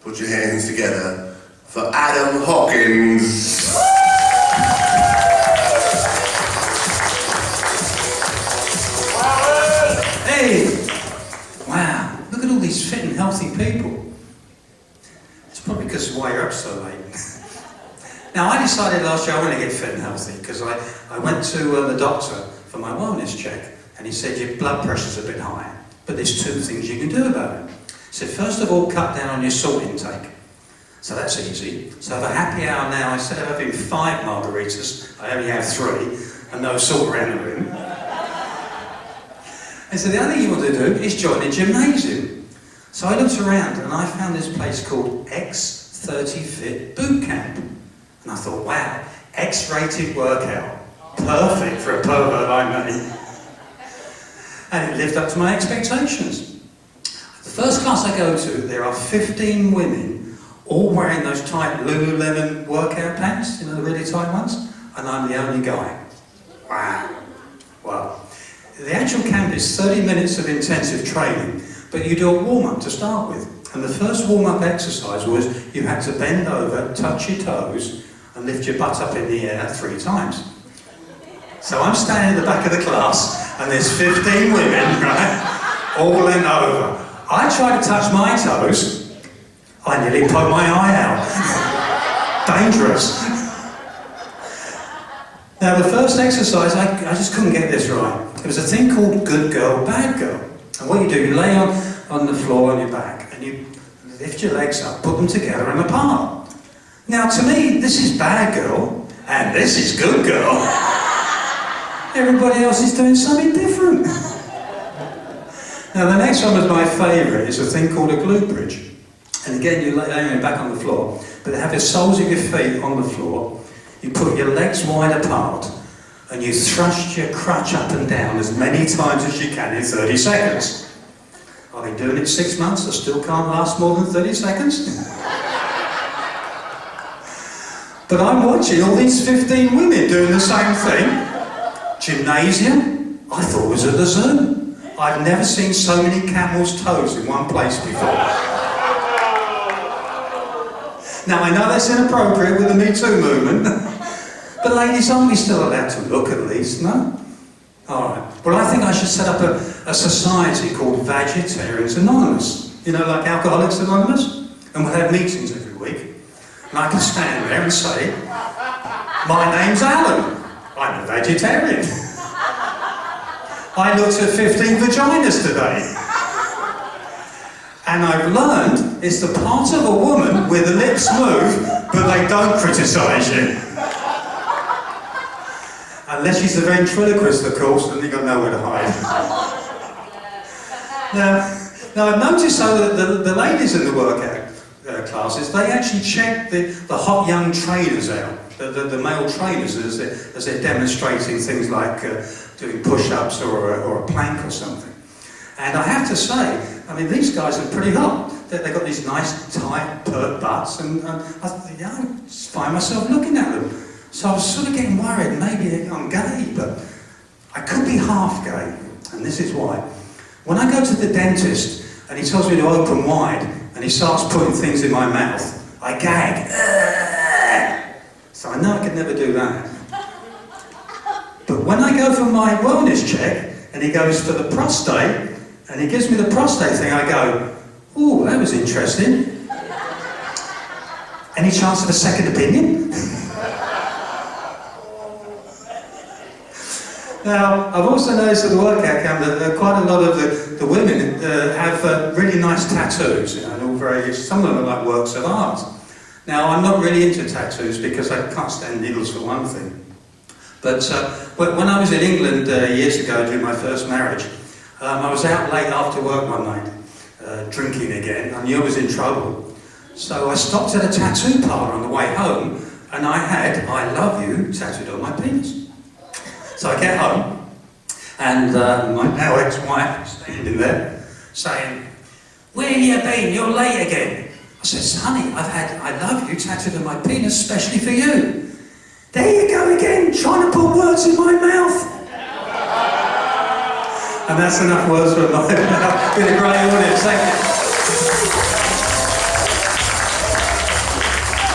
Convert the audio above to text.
Put your hands together for Adam Hawkins. Hey! Wow, look at all these fit and healthy people. It's probably because of why you're up so late. Now, I decided last year I want to get fit and healthy because I went to the doctor for my wellness check, and he said your blood pressure's a bit high, but there's 2 things you can do about it. He said, first of all, cut down on your salt intake. So that's easy. So for happy hour now, instead of having 5 margaritas, I only have 3, and no salt around the room. And so the other thing you want to do is join a gymnasium. So I looked around and I found this place called X30 Fit Boot Camp. And I thought, wow, X-rated workout. Perfect for a pervert like me. And it lived up to my expectations. The first class I go to, there are 15 women, all wearing those tight Lululemon workout pants, you know, the really tight ones, and I'm the only guy. Wow. Well, the actual camp is 30 minutes of intensive training, but you do a warm-up to start with. And the first warm-up exercise was you had to bend over, touch your toes, and lift your butt up in the air 3 times. So I'm standing at the back of the class, and there's 15 women, right, all leant over. I tried to touch my toes, I nearly poked my eye out. Dangerous. Now the first exercise, I just couldn't get this right. It was a thing called good girl, bad girl. And what you do, you lay on the floor on your back, and you lift your legs up, put them together and apart. Now to me, this is bad girl, and this is good girl. Everybody else is doing something different. Now the next one was my favourite. It's a thing called a glute bridge. And again, you lay your back on the floor, but have the soles of your feet on the floor. You put your legs wide apart, and you thrust your crutch up and down as many times as you can in 30 seconds. I've been doing it 6 months, I still can't last more than 30 seconds. But I'm watching all these 15 women doing the same thing. Gymnasium, I thought was at the zoo. I've never seen so many camels' toes in one place before. Now I know that's inappropriate with the Me Too movement, but ladies, aren't we still allowed to look at least, no? Alright, well I think I should set up a society called Vegetarians Anonymous. You know, like Alcoholics Anonymous? And we'll have meetings every week. And I can stand there and say, my name's Alan, I'm a vegetarian. I looked at 15 vaginas today. And I've learned it's the part of a woman where the lips move, but they don't criticise you. Unless she's a ventriloquist, of course, then you've got nowhere to hide. Now I've noticed though that the ladies in the workout classes, they actually check the hot young trainers out, the male trainers, as they're demonstrating things like doing push-ups or a plank or something. And I have to say, I mean, these guys are pretty hot. They've got these nice, tight, pert butts, and I just find myself looking at them. So I was sort of getting worried, maybe I'm gay, but I could be half gay, and this is why. When I go to the dentist, and he tells me to open wide, and he starts putting things in my mouth, I gag. So I know I could never do that. But when I go for my wellness check, and he goes for the prostate, and he gives me the prostate thing, I go, ooh, that was interesting. Any chance of a second opinion? Now, I've also noticed at the workout camp that quite a lot of the women have really nice tattoos, you know, and all very, some of them are like works of art. Now, I'm not really into tattoos because I can't stand needles for one thing. But when I was in England years ago during my first marriage, I was out late after work one night, drinking again. I knew I was in trouble. So I stopped at a tattoo parlour on the way home, and I had I love you tattooed on my penis. So I get home, and my now ex-wife is standing there, saying, where have you been? You're late again. I said, honey, I've had I love you tattooed on my penis, especially for you. There you go again, trying to put words in my mouth. And that's enough words for a night. Been a great audience, thank you.